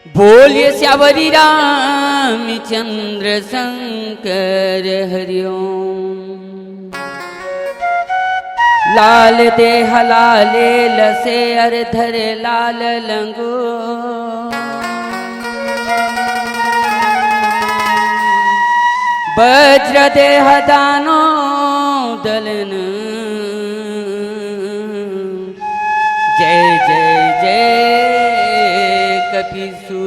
बोलिए श्यावरी रामचंद्र शंकर हरिओम। लाल देह लाले लसे अरधर लाल लंगो, वज्र देह दानो दलन। जय जय जय कपिसु।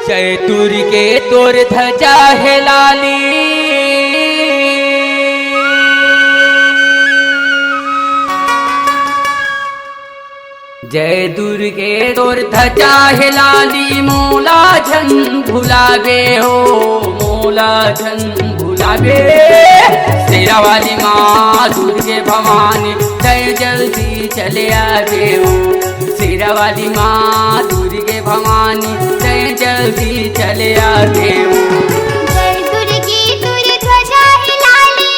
जय दुर्गे तोर ध्वजा है लाली, जय दुर्गे तोर ध्वजा है लाली। मोला झन भुलावे हो, मोला झन भुलावे। शेरा वाली माँ दुर्गे भवानी जय जल्दी चले आवे हो। शेरा वाली माँ दुर्गे भवानी जय जल्दी चले आवे हो। जय दुर्गे तोर ध्वजा है लाली,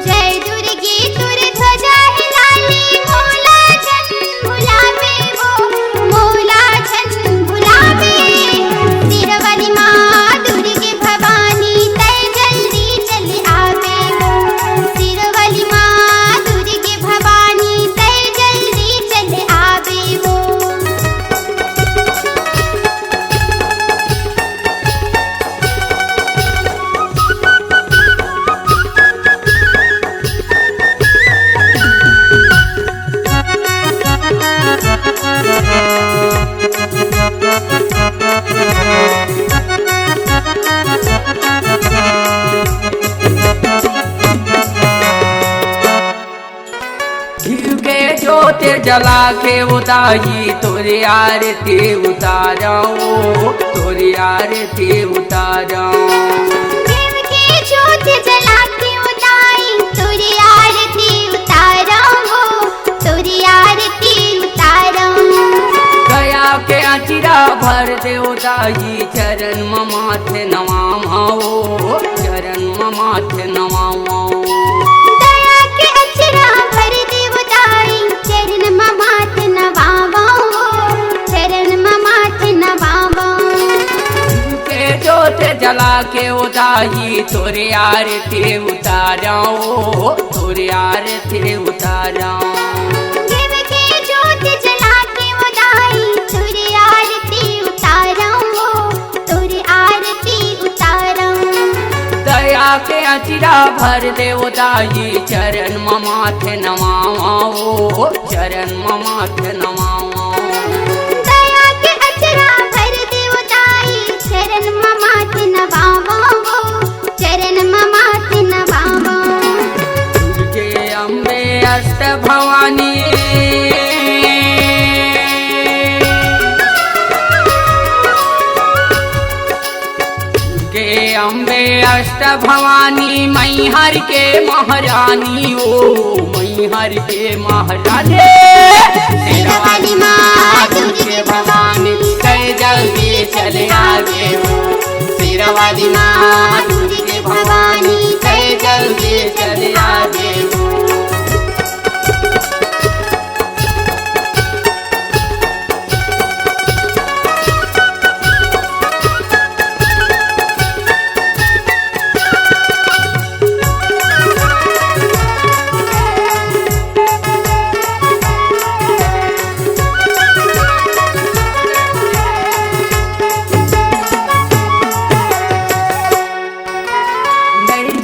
जय दुर्गे तोर ध्वजा है लाली। मोला झन भुलावे हो, मोला झन भुलावे। शेरा वाली माँ दुर्गे भवानी जय जल्दी चले आवे हो। शेरा वाली माँ दुर्गे भवानी जय जल्दी चले आवे हो। घिउ के ज्योति जला के उतारी तोरे आरती उतारो, तोरे आरती उतारो। देव के ज्योत जला के उतारी तोरी आरती उतारो हो, तोरी आरती उतारो। गया के अचिरा भर दे उतारी चरण माथे नवामो, चरण माथे नवामो। दया के अचरा भर दे उतारी चरण माथ नवावो हो, चरण माथ नवावो। के ज्योति जला के उतारी तोरे आरती उतारो, तोरे आरती उतारो। देव के ज्योत जला के उतारी तोरी आरती उतारो हो, तोरी आरती उतारो। दया के अचिरा भर दे उदाई चरण माथे नवाओ, चरण माथे नवाओ। दया के अचरा भर दे उतारी चरण माथ नवावो हो, चरण माथ नवावो। दुर्गे अम्बे अष्ट भवानी, दुर्गे अम्बे अष्ट भवानी। मैहर के महारानी ओ, मैहर के महारानी। शेरा वाली माँ दुर्गे भवानी जय जल्दी चले आवे हो। शेरा वाली माँ दुर्गे भवानी जय जल्दी चले आवे हो।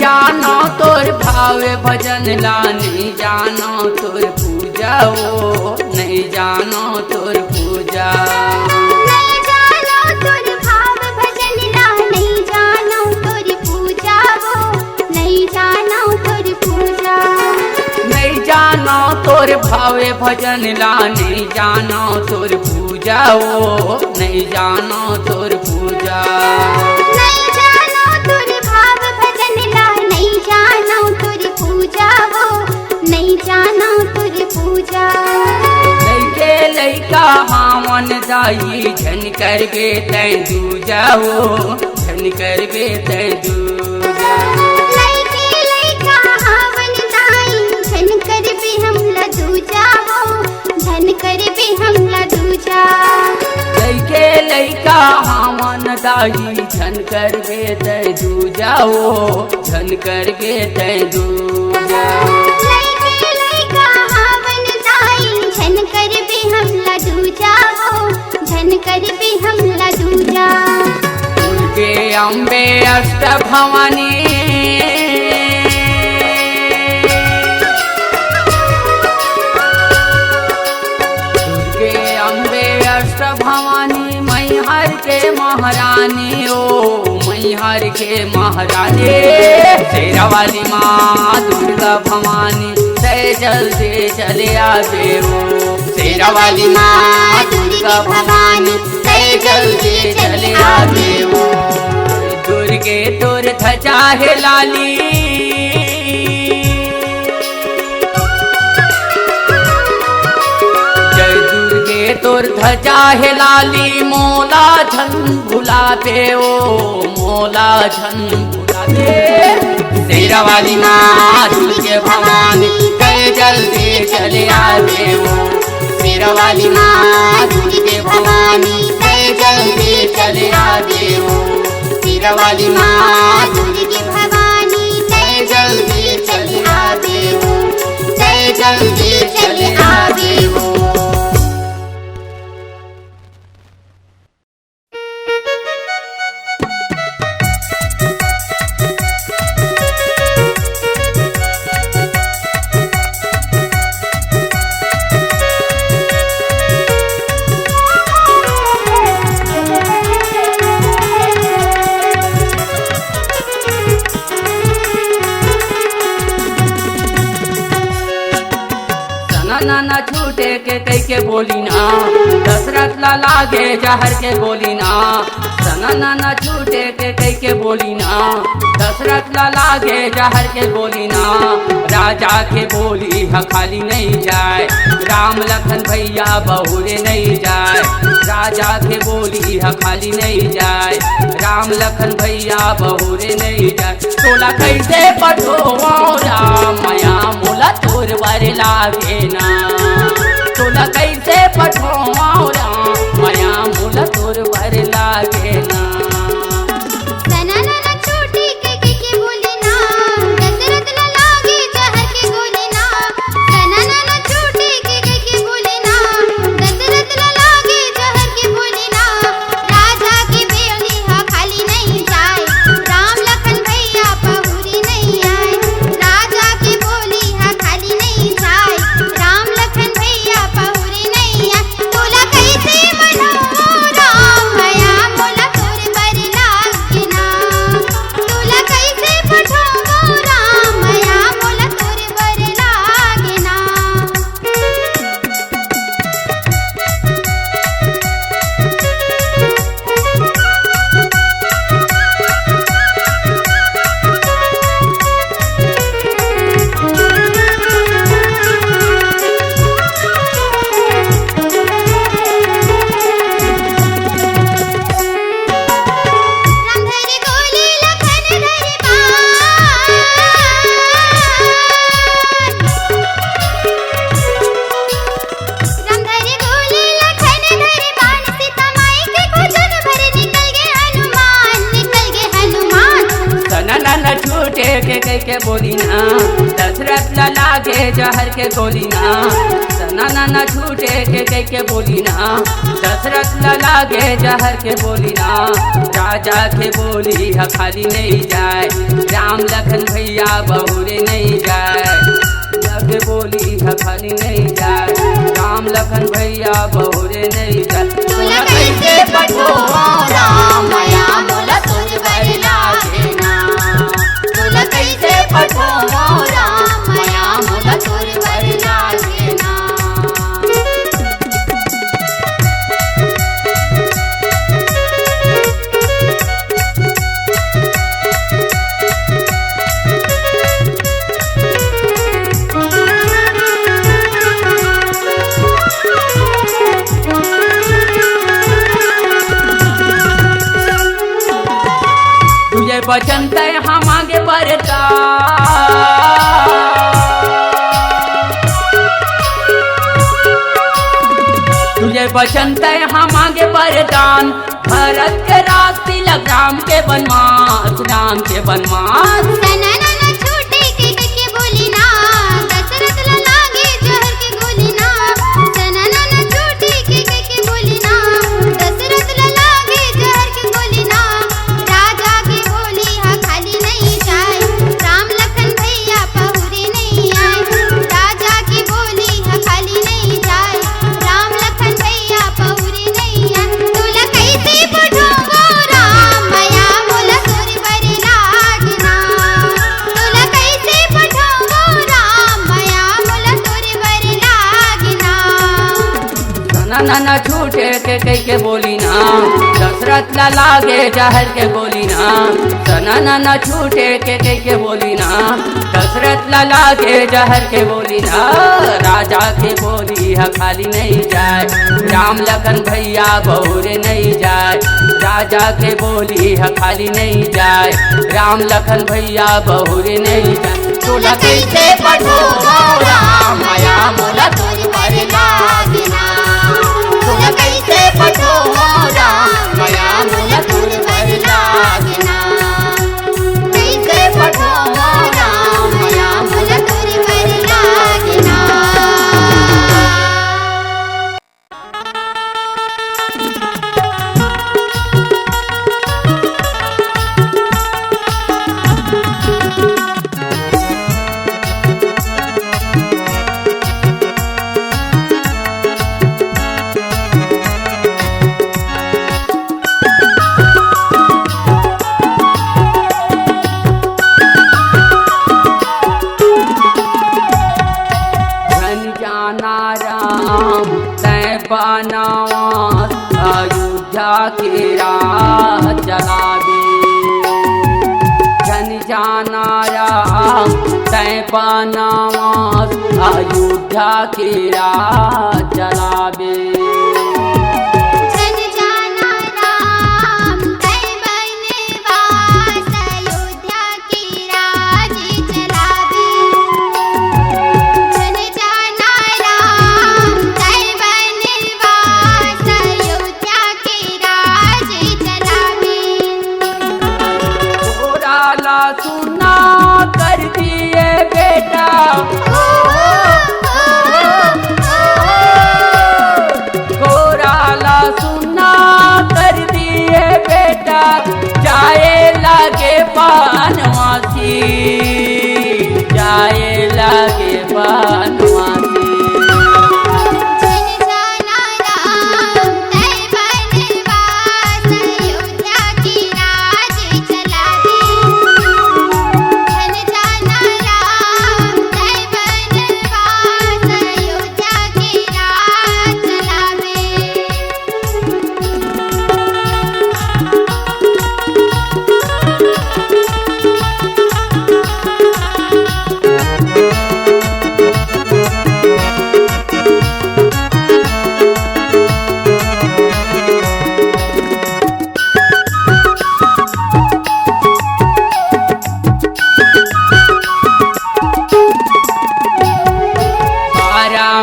जानो तोर भावे भजन ला, नहीं जानो तोर पूजा ओ, नहीं जानो तोर पूजा। नहीं जानो तोर भाव भजन ला, नहीं जानो तोरी पूजा हो, नहीं तोर भावे भजन ला नहीं जानो तोर पूजा ओ नहीं जानो तोर पूजा। नहीं जानो तुर भाव भजन ला नहीं जानो तुर पूजा वो नहीं जानो तुर पूजा। लैके लैका हावन दाई झन करबे तै दूजा हो झन करबे तै दूजा। लैके लैका हावन दाई झन करबे हमला दूजा वो झन करबे हमला दूजा। लैके लैका हावन दाई झन करबे तै दूजा हो झन करबे तै दूजा। लैके लैका हावन दाई झन करबे हमला दूजा वो झन करबे हमला दूजा। दुर्गे अम्बे अष्ट भवानी दुर्गे अम्बे अष्ट भवानी मैहर के महारानी ओ मैहर के महारानी। शेरा वाली माँ दुर्गा भवानी तै जल्दी चले आवे ओ शेरा वाली माँ दुर्गा भवानी तै जल्दी चले आवे ओ। दुर्गे तोर ध्वजा है लाली जय दुर्गे तोर ध्वजा है लाली मोला झन भुलावे ओ मोला झन भुलावे। शेरा वाली माँ दुर्गे भवानी तै जल्दी चले आवे ओ शेरा वाली माँ दुर्गे भवानी तै जल्दी चले आवे ओ शेरा वाली माँ दुर्गे भवानी तै जल्दी चले आवे हो तै जल्दी चले आवे हो। ना छूटे के कई के बोली ना दशरथ ला लागे जहर के बोली ना। सना ना छूटे के कई के बोली ना दशरथ ला लागे जहर के बोली ना। राजा के बोली ह खाली नहीं जाए राम लखन भैया बहुरे नहीं जाए। राजा के बोली ह खाली नहीं जाए राम लखन भैया बहुरे नहीं जाए। तोला कैसे पठोवा राम मया मोला तोर वर लागे ना तोला कैसे पठोवा राम मया मोला तोर वर लागे ना। सना ना छोटी के बोली ना दशरथ ला लागे जहर के बोली ना। सना ना छोटी के बोली ना दशरथ ला लागे जहर के बोली ना। राजा की बेली हा खाली नहीं जाए राम लखन भैया बहुरी नहीं आए। राजा की बोली हा खाली नहीं जाए राम लखन भैया बहुरी नहीं आए। तोला कैसे मनो राम मया मोला तोर बर लागे ना। तोला कैसे पठो राम मया मोला तोर बर लागे ना। रामधरी गोली लखन धरी बाण रामधरी गोली लखन धरी बाण। सीता माई के खोजन भर निकल गए हनुमान। सना न छूटे के कई के बोली ना दशरथ ला लागे जहर के बोली ना। सना न छूटे के कई के बोली ना दशरथ ला लागे जहर के बोली ना। राजा के बोली ह खाली नहीं जाए राम लखन भैया बहुरे नहीं जाए। लगे बोली ह खाली नहीं जाए राम लखन भैया बहुरे नहीं जाए। तोला कैसे पठो राम मया मोला तोर बर लागे ना। तोला कैसे पठो राम मया मोला तोर बर लागे वचन तय हम आगे बढ़ता, तुझे वचन तय हम आगे बढ़तान। भरत के राज तिलक राम के वनवास, राम के वनवास। सननन छूटे के बोली ना, दशरथ लागे जहर के गोली ना। सननन छूटे के बोली ना, दशरथ लागे जहर के गोली ना। राजा की बोली हा खाली नहीं जाए, राम लखन भैया पहुरे नहीं आए। राजा की बोली हा खाली नहीं जाए, राम लखन भैया पहुरे नहीं आए। तुला कैसे पढ़ूंगो राम, माया मोला तोर पर लागना। तुला कैसे पढ़ूंगो राम, माया मोला तोर पर लागना। सननन छूटे के कई के बोली ना, दशरथ ला लागे जहर के गोली ना। सननन छूटे के कई के बोली ना, दशरथ ला लागे जहर के बोली ना। राजा के बोली है खाली नहीं जाए, राम लखन भैया बहुरे नहीं जाए। राजा के बोली है खाली नहीं जाए, राम लखन भैया बहुरे नहीं जाए। तुला कैसे पढ़ूंगो राम, माया मोला तोर पर लागना। तुला कैसे पढ़ूंगो राम, माया मोला तोर पर लागना। कैसे पढ़ूंगो राम, माया मोला तोर पर लागना। धन जाना राम तय बनावा, अयोध्या के राह चलावे। धन जाना राम तय बनावा, अयोध्या के राह चलावे। जन जाना राम तय बनवास, अयोध्या की राज चलावे। जन जाना राम तय बनवास, अयोध्या की राज चलावे। थोड़ा ला सुना कर दिए बेटा, घोराला सुना कर दिए बेटा। जाए लगे बनवासी, जाए लगे बनवासी। जन जाना राम तय बनवास, अयोध्या की राज चलावे। जन जाना राम तय बनवास, अयोध्या की राज चलावे।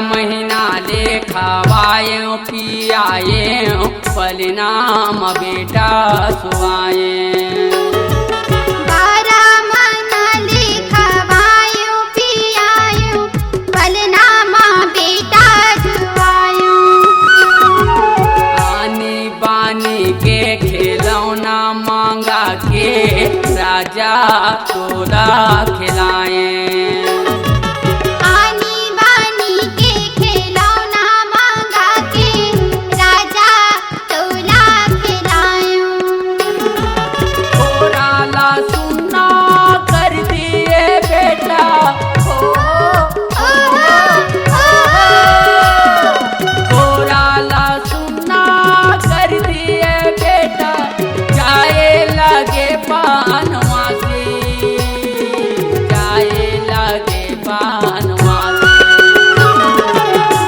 महीना ले खवाए पियाए, परिणाम बेटा सुआए। 12 महीना लिखवायो पियायो, फलनामा बेटा जुआयो। आनी बानी के खिलौना मांगा के, राजा तोला खिलाए। आनी बानी के खिलौना मांगा के, राजा तोला खिलायो। घोराला सुना कर दिए बेटा, घोराला सुना कर दिए बेटा। जाए लगे बनवासी, जाए लगे बनवासी।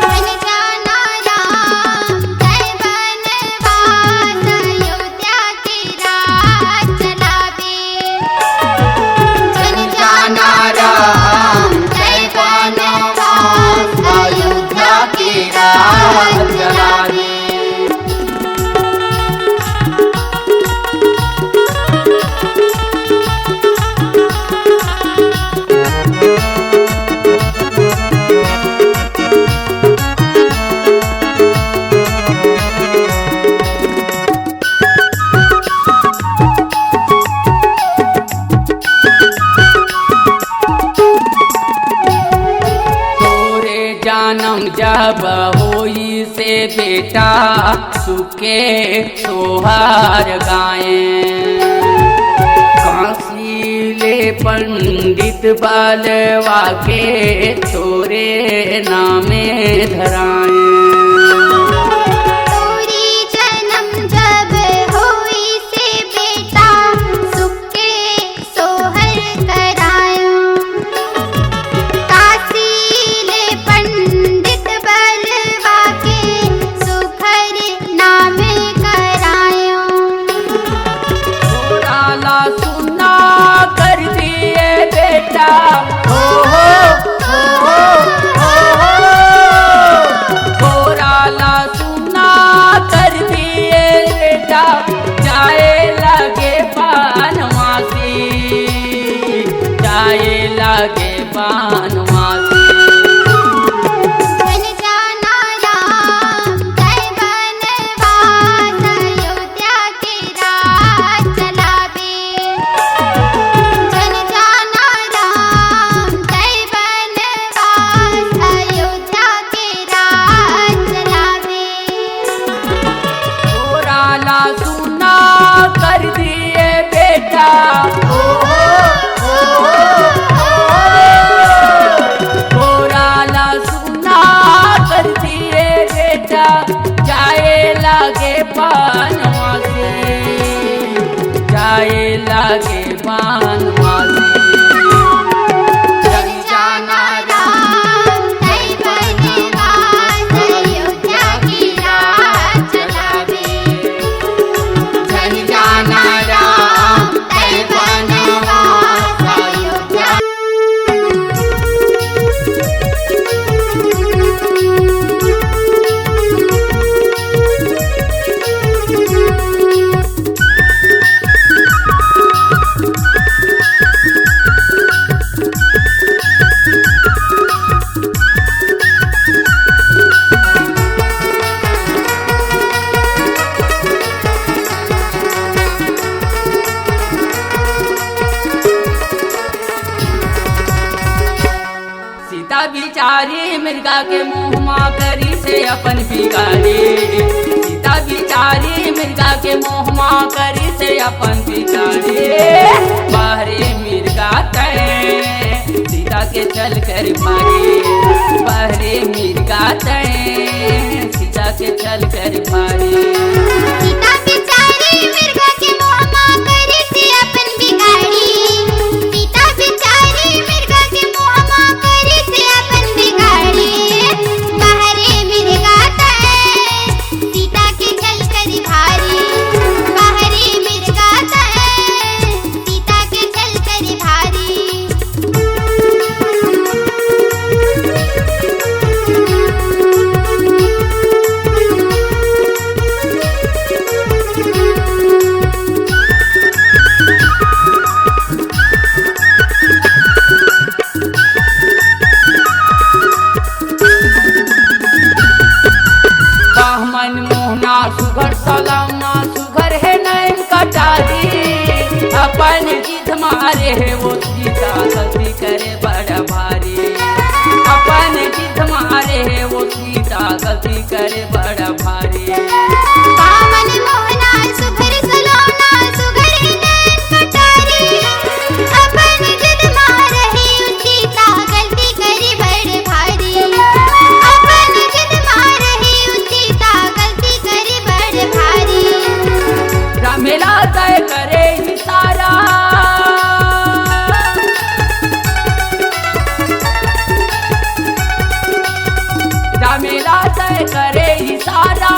जन जाना राम तय बनवास, अयोध्या की राज चलावे। जन्म जब होई से बेटा सुके सोहार गाए काशीले पंडित बालवा के तोरे नामे धराए लागे बनवासी जन जाना राम जय बनवास अयोध्या के राज चलावे जन जाना राम जय बनवास अयोध्या के राज चलावे तोराला सुना कर दिए बेटा जाए लागे बनवासी जन जाना राम जय बनवास अयोध्या के राज चलावे जन जाना राम जय बनवास अयोध्या सीता बिचारी मृगा के मुँह माँ करी से अपन बिगाड़ी सीता बिचारी मृगा के मुँह माँ करी से अपन बिगाड़ी बाहरे मृगा तय सीता के चल कर मारे बाहरे मृगा तय सीता के चल कर मारे सीता बिचारी मृगा के मुँह माँ करी से अपन बिगाड़ी सीता बिचारी मृगा के मुँह माँ करी से अपन बिगाड़ी बाहरे मृगा तय सीता के चल कर भारी बाहरे मृगा तय सीता के चल कर भारी बाहमन मोहना सुघर सलामा सुघर है नैन कटारी अपन जिद मारे है वो सीता गलती करे बड़ा भारी अपन जिद मारे है वो सीता गलती करे बड़ा भारी बामन मोहना सुघर सलोना सुघर नैन कटारी अपन जिद मारही सीता गलती करी बड़ भारी अपन जिद मारही सीता गलती करी बड़ भारी रामेला तय करे इशारा रामेला तय करे इशारा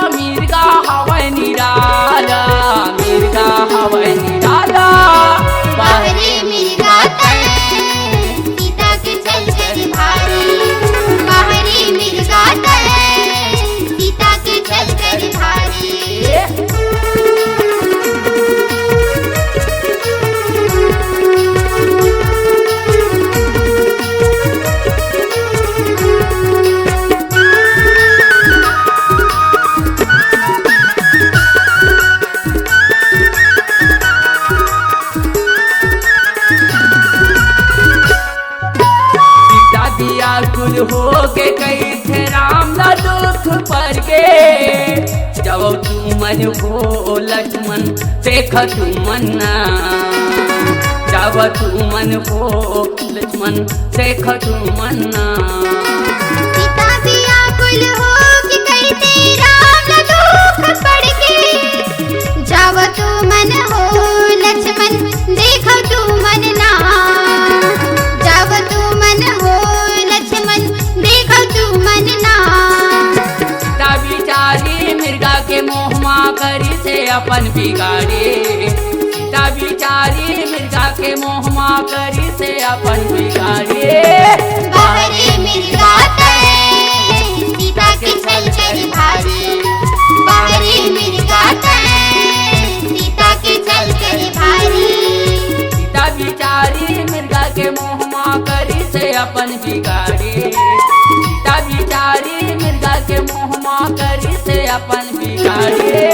व्याकुल हो के कई थे राम न दुख पर गे। जब तू मन हो लक्ष्मण देख तू मन्ना, जब तू मन हो लक्ष्मण देख तू मन्ना। सीता भी व्याकुल हो के कई थे राम न दुख पर गे। जब तू मन हो लक्ष्मण देख तू मन्ना, जब तू मन हो लक्ष्मण देख तू मन्ना। सीता बिचारी मृगा के मोहमा करी से अपन बिगाड़े, सीता बिचारी मृगा के मोहमा करी से अपन बिगाड़े। बाहरे मृगा तैं सीता के चल कर भारी, बाहरे मृगा तैं सीता के चल कर भारी। सीता बिचारी मृगा के मोहमा करी से अपन बिगाड़े, सीता बिचारी मृगा के मोहमा करी से अपन बिगाड़े।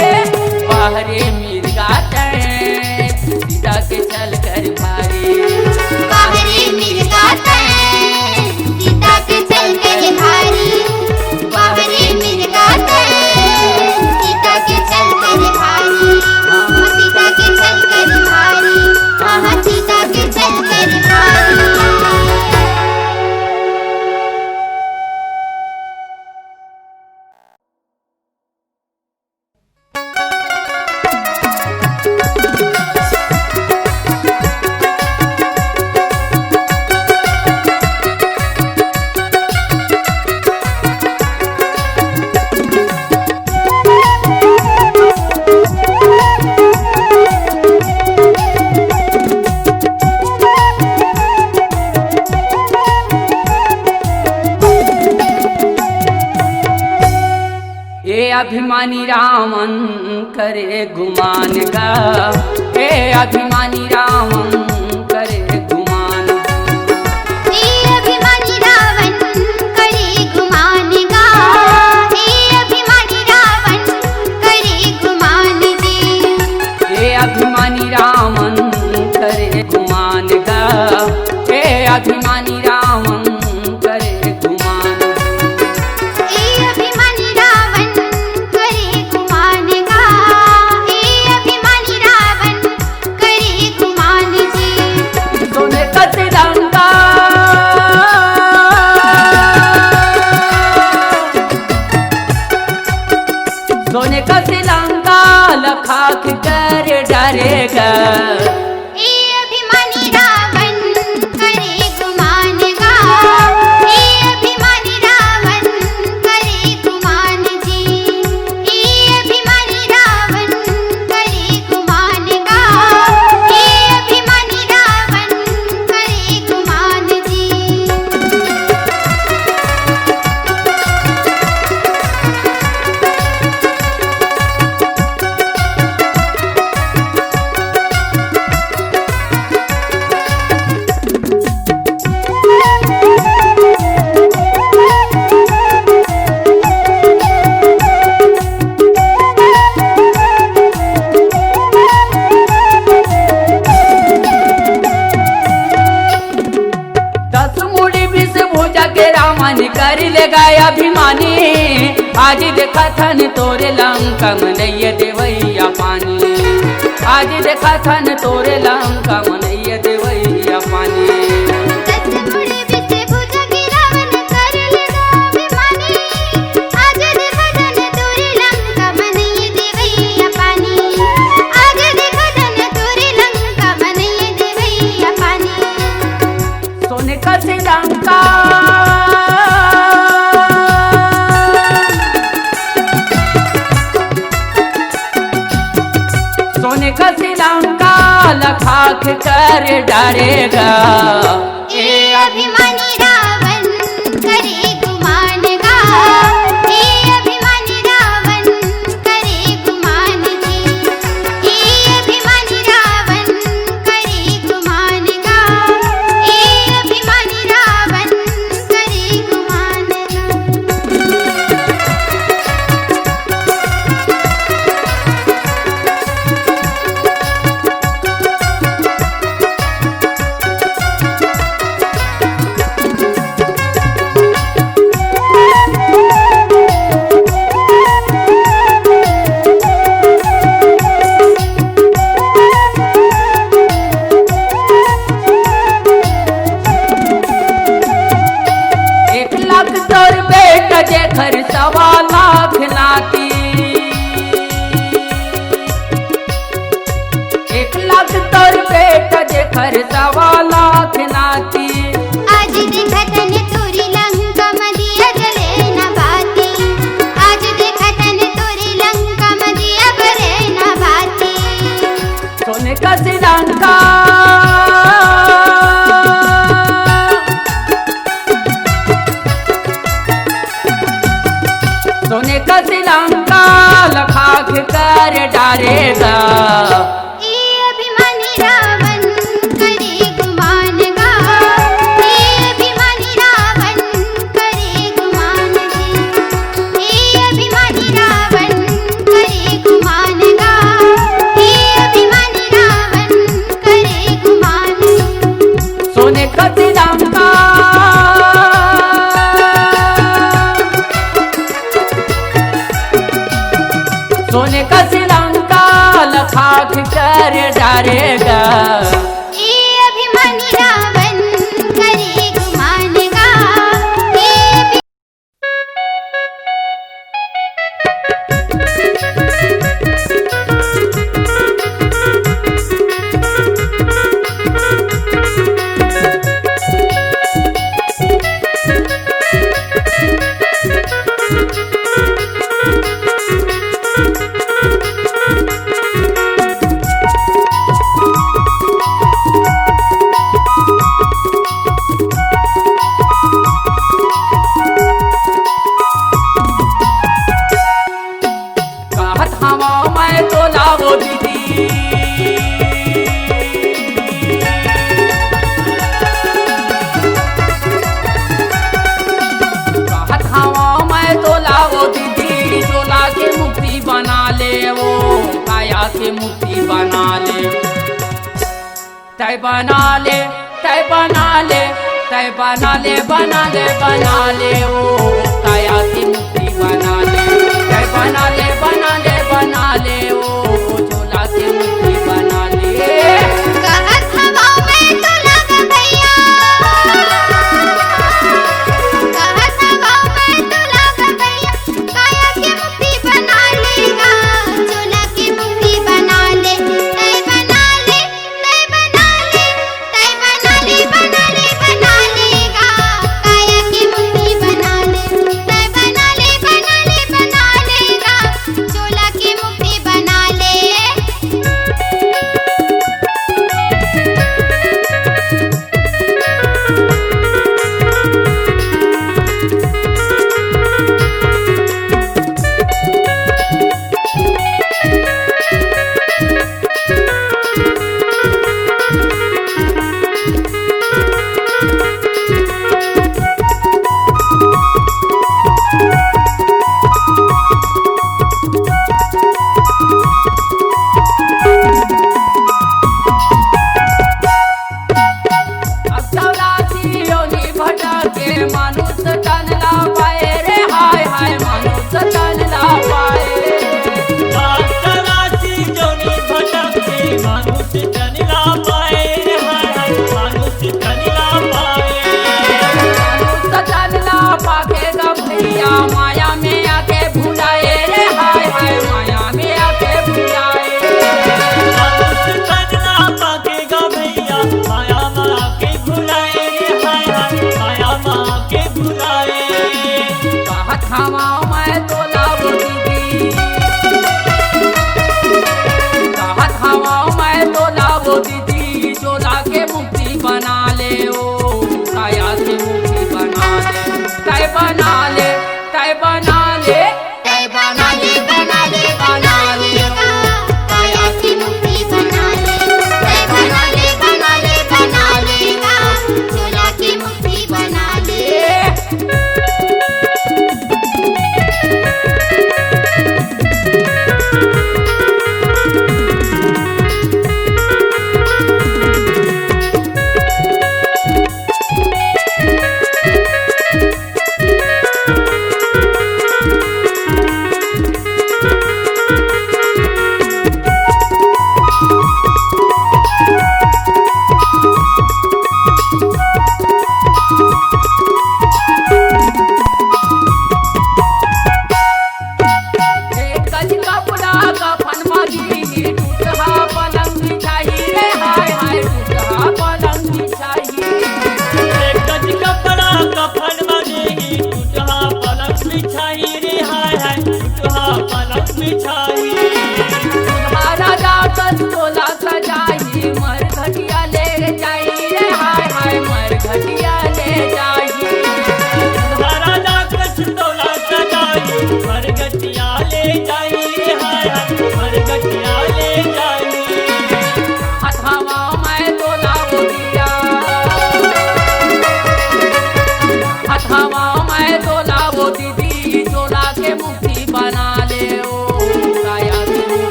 बाहरे मृगा तैं सीता के चल कर भारी, बाहरे मृगा तैं सीता के चल कर भारी, बाहरे मृगा तैं सीता के चल कर भारी। सीता के चल कर भारी, सीता के चल कर भारी। अभिमानी रावण करे गुमान गा, हे अभिमानी रावण करे गुमान। हे अभिमानी रावण करे गुमान गा, हे अभिमानी रावण करे गुमान जी। हे अभिमानी रावण करे गुमान गा, हे अभिमानी रावण करे गुमान। हे अभिमानी रावण करे गुमान गा, हे अभिमानी रावण करे गुमान जी। सोने का तिरंगा सोने का तिरंगा लखाक कर डरेगा। हे अभिमानी रावण करे गुमान गा, हे अभिमानी रावण करे गुमान जी। हे अभिमानी रावण करे गुमान गा, हे अभिमानी रावण करे गुमान जी। दस मुड़ी बीस भुजा के रावण कर लेगा अभिमानी। आज देखा थन तोरे लंका मनैया देवैया पानी, आज देखा थन तोरे लंका मनैया देवैया पानी। दस मुड़ी बीस भुजा के रावण कर लेगा अभिमानी। आज देखा धन तोरे लंका मनैया देवैया पानी, आज देखा धन तोरे लंका मनैया देवैया पानी। सोने का श्रीलंका सोने का श्रीलंका लखाक कर डरेगा। हे अभिमानी रावण करे गुमान गा, हे अभिमानी रावण करे गुमान जी। हे अभिमानी रावण करे गुमान गा, हे अभिमानी रावण करे गुमान गा। कर डारेगा। ये अभिमानी रावण करे गुमान गा, ये अभिमानी रावण करे गुमान गे, ये अभिमानी रावण करे गुमान गा, ये अभिमानी रावण करे गुमान गे। सोने का लंका सोने का लंका लखाक कर डारेगा। ये अभिमानी रावण करे गुमान गा, ये कहत हवा मैं तो लावो दीदी, कहत हवा मैं तो लावो दीदी, चोला के मुक्ति बना ले वो काया के मुक्ति बना ले। तय बना ले तय बना ले तय बना ले बना ले बना ले वो काया की मुक्ति बना ले। तय बना ले बना ले बना ले वो चोला की मुक्ति बना ले। कहत हवा में तो लग भैया, कहत हवा में तो लग भैया, काया की मुक्ति बना लेगा, चोला की मुक्ति बना ले। तय बना ले तय बना ले तय बना ले बना ले बना लेगा, काया की मुक्ति बना ले। तय बना ले बना ले बना लेगा, चोला की मुक्ति बना ले। अब चौरासी योनि भटके मानुष तन ला पाए रे, हाय हाय मानुष तन ला पाए। चौरासी योनि भटके मानुष तन ला पाए, हाय हाय मानुष तन ला पाए। मानुष तन ला पाकेगा भैया, माया में आके भुलाए रे, हाय हाय माया में आके भुलाए। मानुष तन ला पाकेगा भैया, माया माँ के भुलाए, हाय हाय माया माँ के भुलाए। कहत हवा